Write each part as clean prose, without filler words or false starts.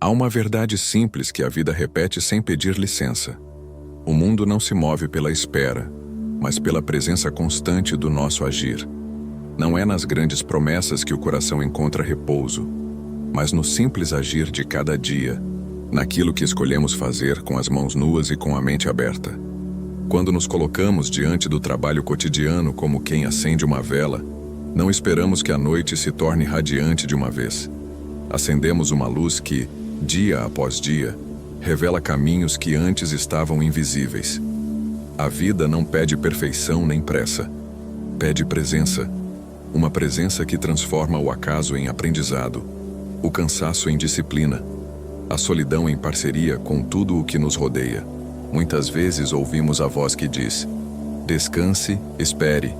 Há uma verdade simples que a vida repete sem pedir licença. O mundo não se move pela espera, mas pela presença constante do nosso agir. Não é nas grandes promessas que o coração encontra repouso, mas no simples agir de cada dia, naquilo que escolhemos fazer com as mãos nuas e com a mente aberta. Quando nos colocamos diante do trabalho cotidiano como quem acende uma vela, não esperamos que a noite se torne radiante de uma vez. Acendemos uma luz que, dia após dia, revela caminhos que antes estavam invisíveis. A vida não pede perfeição nem pressa. Pede presença. Uma presença que transforma o acaso em aprendizado, o cansaço em disciplina, a solidão em parceria com tudo o que nos rodeia. Muitas vezes ouvimos a voz que diz: descanse, espere,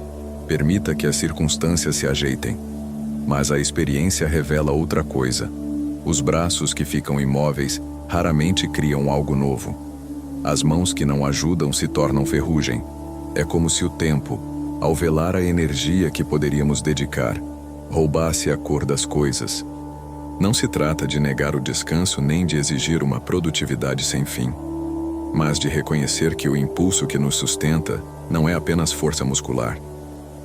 permita que as circunstâncias se ajeitem. Mas a experiência revela outra coisa. Os braços que ficam imóveis raramente criam algo novo. As mãos que não ajudam se tornam ferrugem. É como se o tempo, ao velar a energia que poderíamos dedicar, roubasse a cor das coisas. Não se trata de negar o descanso nem de exigir uma produtividade sem fim, mas de reconhecer que o impulso que nos sustenta não é apenas força muscular.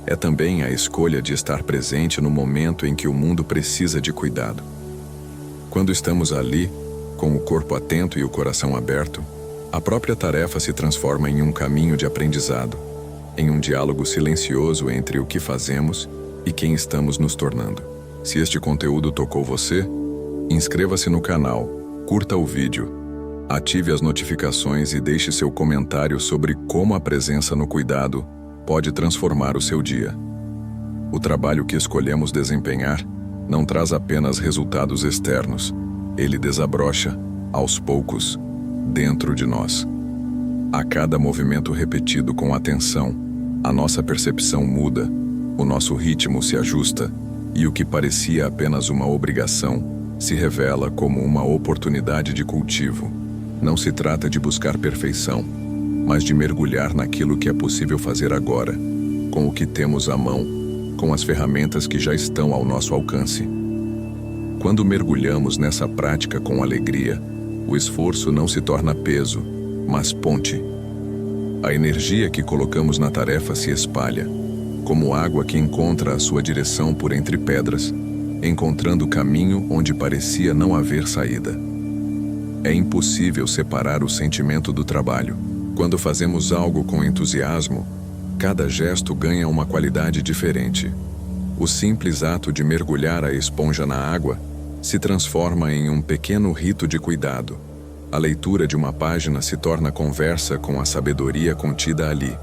É também a escolha de estar presente no momento em que o mundo precisa de cuidado. Quando estamos ali, com o corpo atento e o coração aberto, a própria tarefa se transforma em um caminho de aprendizado, em um diálogo silencioso entre o que fazemos e quem estamos nos tornando. Se este conteúdo tocou você, inscreva-se no canal, curta o vídeo, ative as notificações e deixe seu comentário sobre como a presença no cuidado pode transformar o seu dia. O trabalho que escolhemos desempenhar não traz apenas resultados externos, ele desabrocha, aos poucos, dentro de nós. A cada movimento repetido com atenção, a nossa percepção muda, o nosso ritmo se ajusta, e o que parecia apenas uma obrigação se revela como uma oportunidade de cultivo. Não se trata de buscar perfeição, mas de mergulhar naquilo que é possível fazer agora, com o que temos à mão, com as ferramentas que já estão ao nosso alcance. Quando mergulhamos nessa prática com alegria, o esforço não se torna peso, mas ponte. A energia que colocamos na tarefa se espalha, como água que encontra a sua direção por entre pedras, encontrando caminho onde parecia não haver saída. É impossível separar o sentimento do trabalho. Quando fazemos algo com entusiasmo, cada gesto ganha uma qualidade diferente. O simples ato de mergulhar a esponja na água se transforma em um pequeno rito de cuidado. A leitura de uma página se torna conversa com a sabedoria contida ali.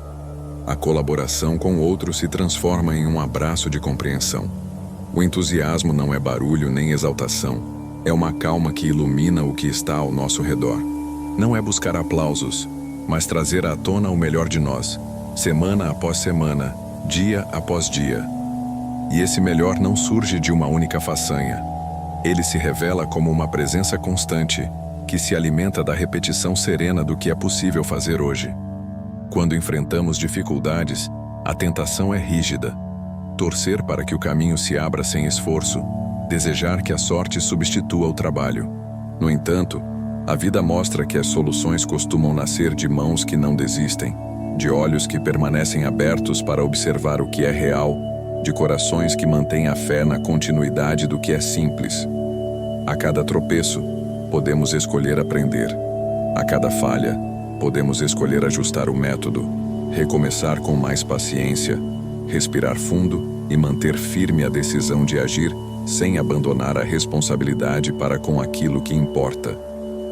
A colaboração com outro se transforma em um abraço de compreensão. O entusiasmo não é barulho nem exaltação, é uma calma que ilumina o que está ao nosso redor. Não é buscar aplausos, mas trazer à tona o melhor de nós, semana após semana, dia após dia. E esse melhor não surge de uma única façanha. Ele se revela como uma presença constante, que se alimenta da repetição serena do que é possível fazer hoje. Quando enfrentamos dificuldades, a tentação é rígida. Torcer para que o caminho se abra sem esforço, desejar que a sorte substitua o trabalho. No entanto, a vida mostra que as soluções costumam nascer de mãos que não desistem, de olhos que permanecem abertos para observar o que é real, de corações que mantêm a fé na continuidade do que é simples. A cada tropeço, podemos escolher aprender. A cada falha, podemos escolher ajustar o método, recomeçar com mais paciência, respirar fundo e manter firme a decisão de agir sem abandonar a responsabilidade para com aquilo que importa.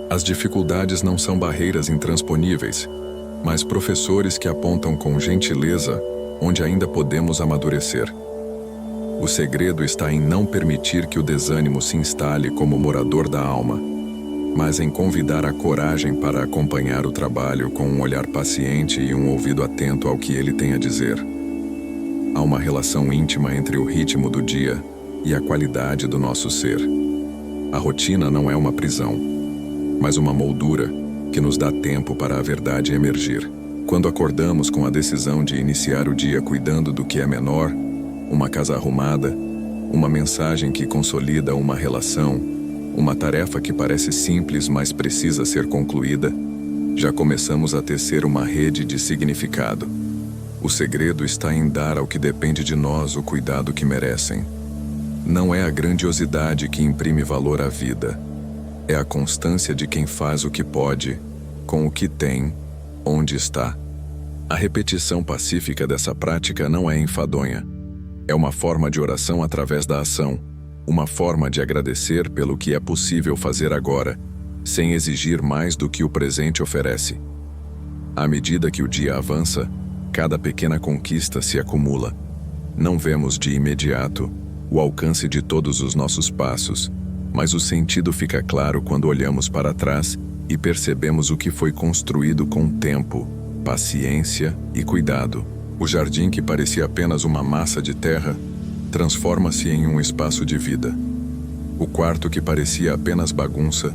As dificuldades não são barreiras intransponíveis, mas professores que apontam com gentileza onde ainda podemos amadurecer. O segredo está em não permitir que o desânimo se instale como morador da alma, mas em convidar a coragem para acompanhar o trabalho com um olhar paciente e um ouvido atento ao que ele tem a dizer. Há uma relação íntima entre o ritmo do dia e a qualidade do nosso ser. A rotina não é uma prisão, mas uma moldura que nos dá tempo para a verdade emergir. Quando acordamos com a decisão de iniciar o dia cuidando do que é menor, uma casa arrumada, uma mensagem que consolida uma relação, Uma tarefa que parece simples, mas precisa ser concluída, já começamos a tecer uma rede de significado. O segredo está em dar ao que depende de nós o cuidado que merecem. Não é a grandiosidade que imprime valor à vida. É a constância de quem faz o que pode, com o que tem, onde está. A repetição pacífica dessa prática não é enfadonha. É uma forma de oração através da ação, uma forma de agradecer pelo que é possível fazer agora, sem exigir mais do que o presente oferece. À medida que o dia avança, cada pequena conquista se acumula. Não vemos de imediato o alcance de todos os nossos passos, mas o sentido fica claro quando olhamos para trás e percebemos o que foi construído com tempo, paciência e cuidado. O jardim que parecia apenas uma massa de terra transforma-se em um espaço de vida. O quarto que parecia apenas bagunça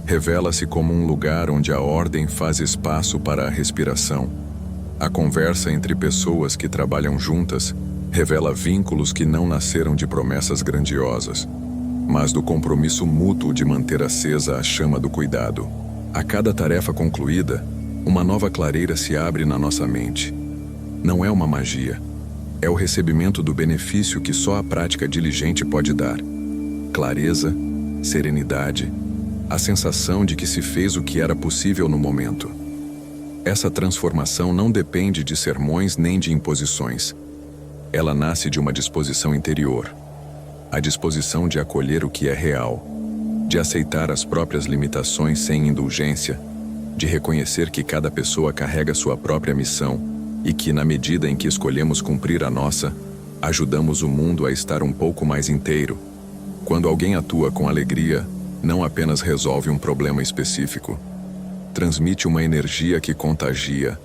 revela-se como um lugar onde a ordem faz espaço para a respiração. A conversa entre pessoas que trabalham juntas revela vínculos que não nasceram de promessas grandiosas, mas do compromisso mútuo de manter acesa a chama do cuidado. A cada tarefa concluída, uma nova clareira se abre na nossa mente. Não é uma magia, é o recebimento do benefício que só a prática diligente pode dar. Clareza, serenidade, a sensação de que se fez o que era possível no momento. Essa transformação não depende de sermões nem de imposições. Ela nasce de uma disposição interior. A disposição de acolher o que é real, de aceitar as próprias limitações sem indulgência, de reconhecer que cada pessoa carrega sua própria missão e que, na medida em que escolhemos cumprir a nossa, ajudamos o mundo a estar um pouco mais inteiro. Quando alguém atua com alegria, não apenas resolve um problema específico, transmite uma energia que contagia,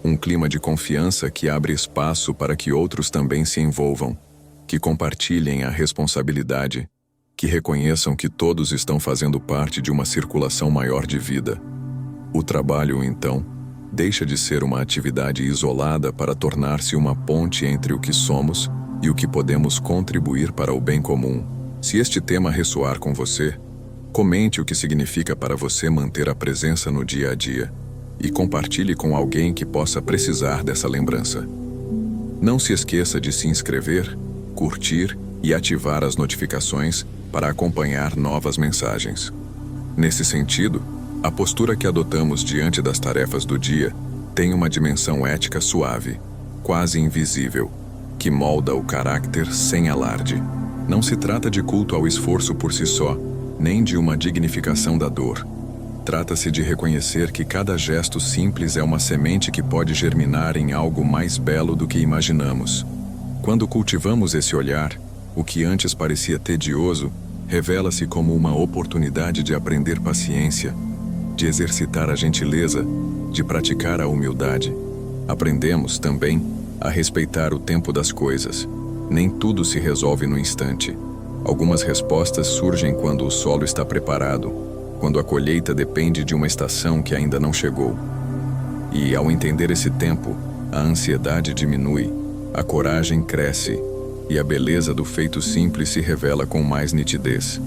um clima de confiança que abre espaço para que outros também se envolvam, que compartilhem a responsabilidade, que reconheçam que todos estão fazendo parte de uma circulação maior de vida. O trabalho, então, deixa de ser uma atividade isolada para tornar-se uma ponte entre o que somos e o que podemos contribuir para o bem comum. Se este tema ressoar com você, comente o que significa para você manter a presença no dia a dia e compartilhe com alguém que possa precisar dessa lembrança. Não se esqueça de se inscrever, curtir e ativar as notificações para acompanhar novas mensagens. Nesse sentido, a postura que adotamos diante das tarefas do dia tem uma dimensão ética suave, quase invisível, que molda o caráter sem alarde. Não se trata de culto ao esforço por si só, nem de uma dignificação da dor. Trata-se de reconhecer que cada gesto simples é uma semente que pode germinar em algo mais belo do que imaginamos. Quando cultivamos esse olhar, o que antes parecia tedioso revela-se como uma oportunidade de aprender paciência, de exercitar a gentileza, de praticar a humildade. Aprendemos, também, a respeitar o tempo das coisas. Nem tudo se resolve no instante. Algumas respostas surgem quando o solo está preparado, quando a colheita depende de uma estação que ainda não chegou. E, ao entender esse tempo, a ansiedade diminui, a coragem cresce e a beleza do feito simples se revela com mais nitidez.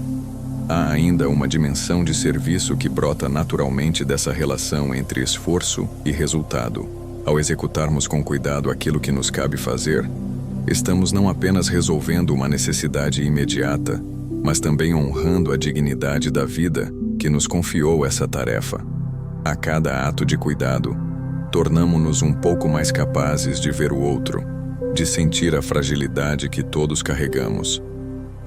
Há ainda uma dimensão de serviço que brota naturalmente dessa relação entre esforço e resultado. Ao executarmos com cuidado aquilo que nos cabe fazer, estamos não apenas resolvendo uma necessidade imediata, mas também honrando a dignidade da vida que nos confiou essa tarefa. A cada ato de cuidado, tornamo-nos um pouco mais capazes de ver o outro, de sentir a fragilidade que todos carregamos,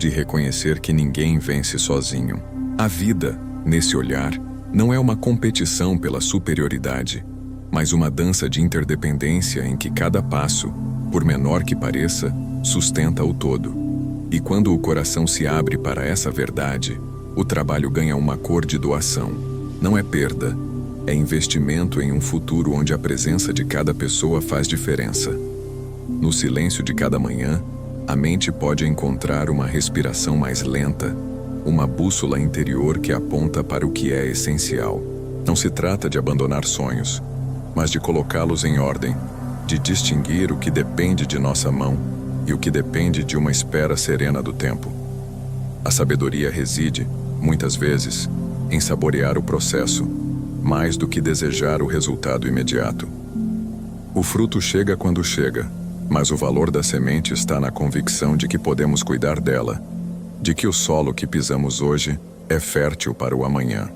de reconhecer que ninguém vence sozinho. A vida, nesse olhar, não é uma competição pela superioridade, mas uma dança de interdependência em que cada passo, por menor que pareça, sustenta o todo. E quando o coração se abre para essa verdade, o trabalho ganha uma cor de doação. Não é perda, é investimento em um futuro onde a presença de cada pessoa faz diferença. No silêncio de cada manhã, a mente pode encontrar uma respiração mais lenta, uma bússola interior que aponta para o que é essencial. Não se trata de abandonar sonhos, mas de colocá-los em ordem, de distinguir o que depende de nossa mão e o que depende de uma espera serena do tempo. A sabedoria reside, muitas vezes, em saborear o processo, mais do que desejar o resultado imediato. O fruto chega quando chega, mas o valor da semente está na convicção de que podemos cuidar dela, de que o solo que pisamos hoje é fértil para o amanhã.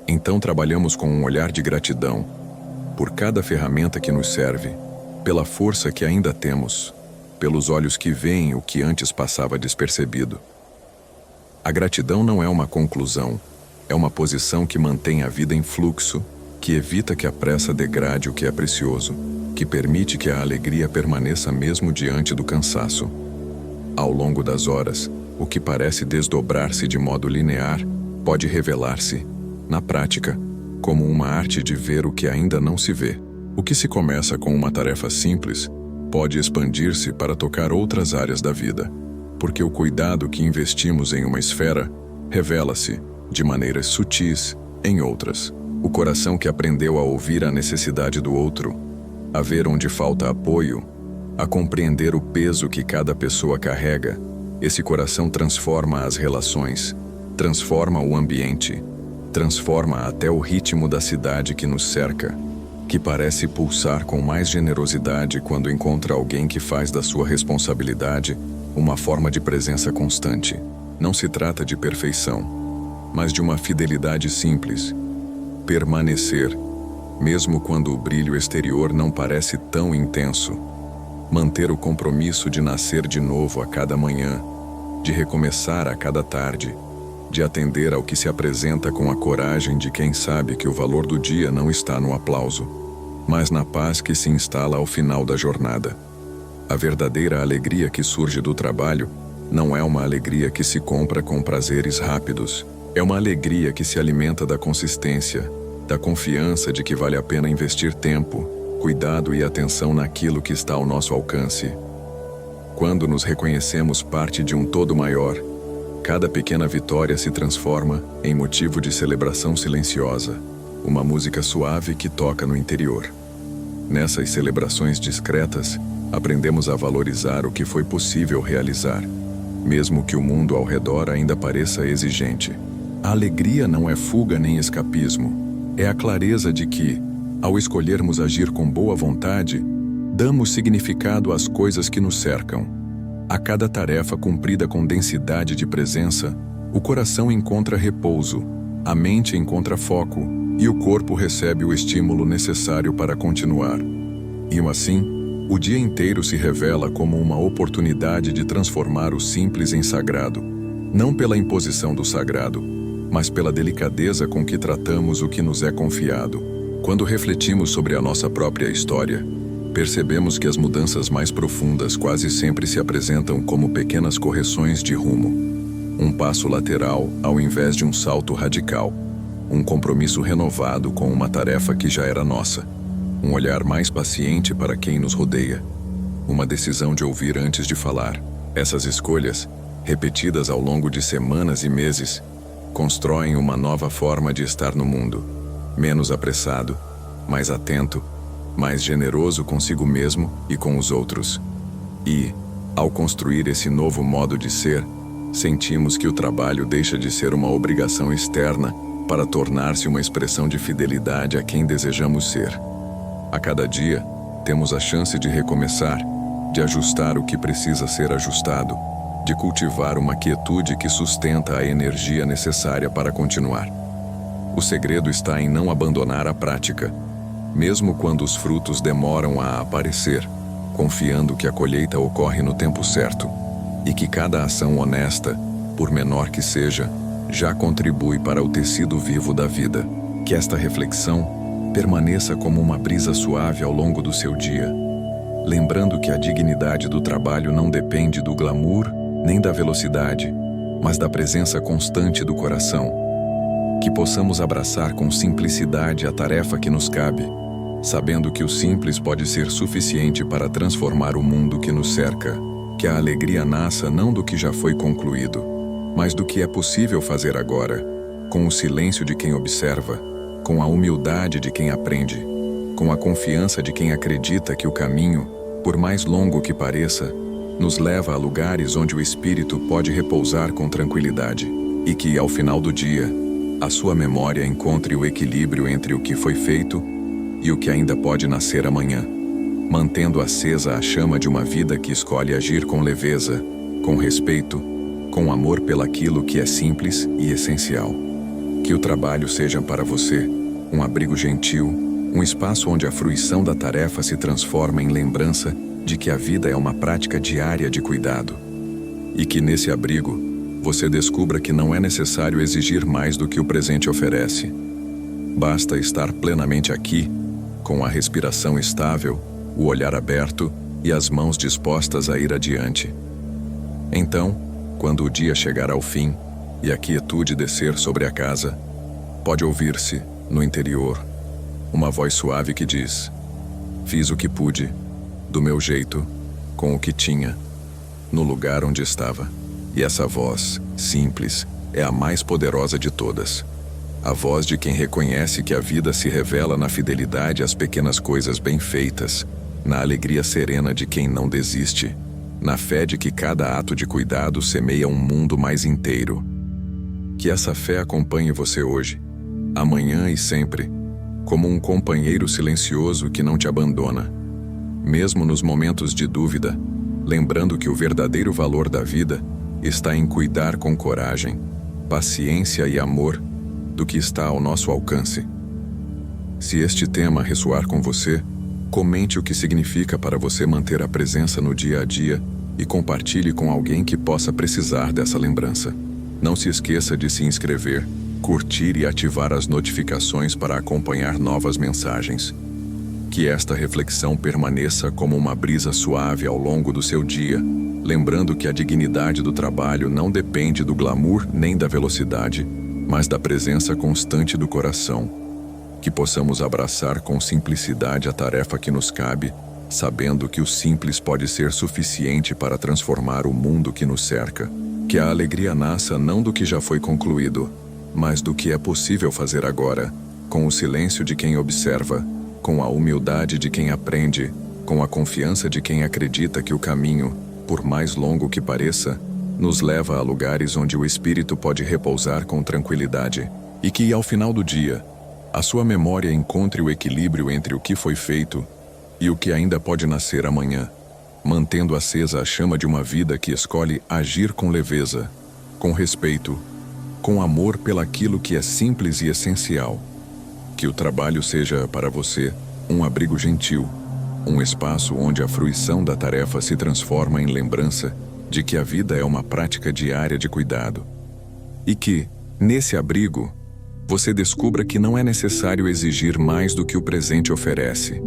Então trabalhamos com um olhar de gratidão por cada ferramenta que nos serve, pela força que ainda temos, pelos olhos que veem o que antes passava despercebido. A gratidão não é uma conclusão, é uma posição que mantém a vida em fluxo, que evita que a pressa degrade o que é precioso, que permite que a alegria permaneça mesmo diante do cansaço. Ao longo das horas, o que parece desdobrar-se de modo linear pode revelar-se, na prática, como uma arte de ver o que ainda não se vê. O que se começa com uma tarefa simples pode expandir-se para tocar outras áreas da vida, porque o cuidado que investimos em uma esfera revela-se, de maneiras sutis, em outras. O coração que aprendeu a ouvir a necessidade do outro, a ver onde falta apoio, a compreender o peso que cada pessoa carrega, esse coração transforma as relações, transforma o ambiente, transforma até o ritmo da cidade que nos cerca, que parece pulsar com mais generosidade quando encontra alguém que faz da sua responsabilidade uma forma de presença constante. Não se trata de perfeição, mas de uma fidelidade simples. Permanecer, mesmo quando o brilho exterior não parece tão intenso. Manter o compromisso de nascer de novo a cada manhã, de recomeçar a cada tarde, de atender ao que se apresenta com a coragem de quem sabe que o valor do dia não está no aplauso, mas na paz que se instala ao final da jornada. A verdadeira alegria que surge do trabalho não é uma alegria que se compra com prazeres rápidos, é uma alegria que se alimenta da consistência, da confiança de que vale a pena investir tempo, cuidado e atenção naquilo que está ao nosso alcance. Quando nos reconhecemos parte de um todo maior, cada pequena vitória se transforma em motivo de celebração silenciosa, uma música suave que toca no interior. Nessas celebrações discretas, aprendemos a valorizar o que foi possível realizar, mesmo que o mundo ao redor ainda pareça exigente. A alegria não é fuga nem escapismo, é a clareza de que, ao escolhermos agir com boa vontade, damos significado às coisas que nos cercam. A cada tarefa cumprida com densidade de presença, o coração encontra repouso, a mente encontra foco e o corpo recebe o estímulo necessário para continuar. E assim, o dia inteiro se revela como uma oportunidade de transformar o simples em sagrado, não pela imposição do sagrado, mas pela delicadeza com que tratamos o que nos é confiado. Quando refletimos sobre a nossa própria história, percebemos que as mudanças mais profundas quase sempre se apresentam como pequenas correções de rumo. Um passo lateral ao invés de um salto radical. Um compromisso renovado com uma tarefa que já era nossa. Um olhar mais paciente para quem nos rodeia. Uma decisão de ouvir antes de falar. Essas escolhas, repetidas ao longo de semanas e meses, constroem uma nova forma de estar no mundo. Menos apressado, mais atento, mais generoso consigo mesmo e com os outros. E, ao construir esse novo modo de ser, sentimos que o trabalho deixa de ser uma obrigação externa para tornar-se uma expressão de fidelidade a quem desejamos ser. A cada dia, temos a chance de recomeçar, de ajustar o que precisa ser ajustado, de cultivar uma quietude que sustenta a energia necessária para continuar. O segredo está em não abandonar a prática, mesmo quando os frutos demoram a aparecer, confiando que a colheita ocorre no tempo certo e que cada ação honesta, por menor que seja, já contribui para o tecido vivo da vida. Que esta reflexão permaneça como uma brisa suave ao longo do seu dia, lembrando que a dignidade do trabalho não depende do glamour nem da velocidade, mas da presença constante do coração. Que possamos abraçar com simplicidade a tarefa que nos cabe, sabendo que o simples pode ser suficiente para transformar o mundo que nos cerca. Que a alegria nasça não do que já foi concluído, mas do que é possível fazer agora, com o silêncio de quem observa, com a humildade de quem aprende, com a confiança de quem acredita que o caminho, por mais longo que pareça, nos leva a lugares onde o espírito pode repousar com tranquilidade. e que, ao final do dia, a sua memória encontre o equilíbrio entre o que foi feito e o que ainda pode nascer amanhã, mantendo acesa a chama de uma vida que escolhe agir com leveza, com respeito, com amor pelaquilo que é simples e essencial. Que o trabalho seja para você um abrigo gentil, um espaço onde a fruição da tarefa se transforma em lembrança de que a vida é uma prática diária de cuidado. E que nesse abrigo, você descubra que não é necessário exigir mais do que o presente oferece. Basta estar plenamente aqui, com a respiração estável, o olhar aberto e as mãos dispostas a ir adiante. Então, quando o dia chegar ao fim e a quietude descer sobre a casa, pode ouvir-se, no interior, uma voz suave que diz: fiz o que pude, do meu jeito, com o que tinha, no lugar onde estava. E essa voz, simples, é a mais poderosa de todas. A voz de quem reconhece que a vida se revela na fidelidade às pequenas coisas bem feitas, na alegria serena de quem não desiste, na fé de que cada ato de cuidado semeia um mundo mais inteiro. Que essa fé acompanhe você hoje, amanhã e sempre, como um companheiro silencioso que não te abandona. Mesmo nos momentos de dúvida, lembrando que o verdadeiro valor da vida está em cuidar com coragem, paciência e amor do que está ao nosso alcance. Se este tema ressoar com você, comente o que significa para você manter a presença no dia a dia e compartilhe com alguém que possa precisar dessa lembrança. Não se esqueça de se inscrever, curtir e ativar as notificações para acompanhar novas mensagens. Que esta reflexão permaneça como uma brisa suave ao longo do seu dia, lembrando que a dignidade do trabalho não depende do glamour nem da velocidade, mas da presença constante do coração. Que possamos abraçar com simplicidade a tarefa que nos cabe, sabendo que o simples pode ser suficiente para transformar o mundo que nos cerca. Que a alegria nasça não do que já foi concluído, mas do que é possível fazer agora, com o silêncio de quem observa, com a humildade de quem aprende, com a confiança de quem acredita que o caminho, por mais longo que pareça, nos leva a lugares onde o espírito pode repousar com tranquilidade. E que, ao final do dia, a sua memória encontre o equilíbrio entre o que foi feito e o que ainda pode nascer amanhã, mantendo acesa a chama de uma vida que escolhe agir com leveza, com respeito, com amor pelaquilo que é simples e essencial. Que o trabalho seja para você um abrigo gentil, um espaço onde a fruição da tarefa se transforma em lembrança de que a vida é uma prática diária de cuidado. E que, nesse abrigo, você descubra que não é necessário exigir mais do que o presente oferece.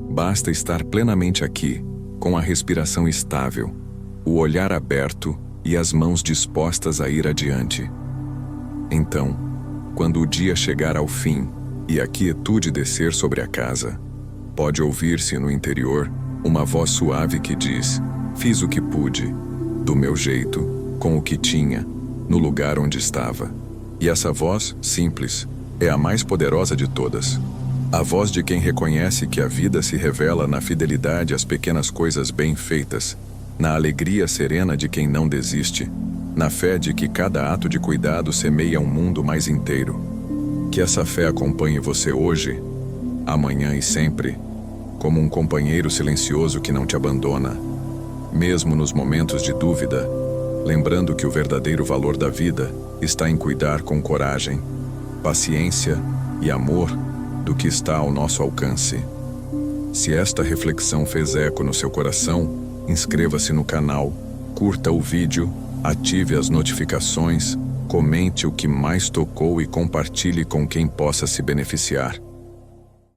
Basta estar plenamente aqui, com a respiração estável, o olhar aberto e as mãos dispostas a ir adiante. Então, quando o dia chegar ao fim e a quietude descer sobre a casa, pode ouvir-se no interior uma voz suave que diz: fiz o que pude, do meu jeito, com o que tinha, no lugar onde estava. E essa voz, simples, é a mais poderosa de todas. A voz de quem reconhece que a vida se revela na fidelidade às pequenas coisas bem feitas, na alegria serena de quem não desiste, na fé de que cada ato de cuidado semeia um mundo mais inteiro. Que essa fé acompanhe você hoje, amanhã e sempre, como um companheiro silencioso que não te abandona, mesmo nos momentos de dúvida, lembrando que o verdadeiro valor da vida está em cuidar com coragem, paciência e amor do que está ao nosso alcance. Se esta reflexão fez eco no seu coração, inscreva-se no canal, curta o vídeo, ative as notificações, comente o que mais tocou e compartilhe com quem possa se beneficiar.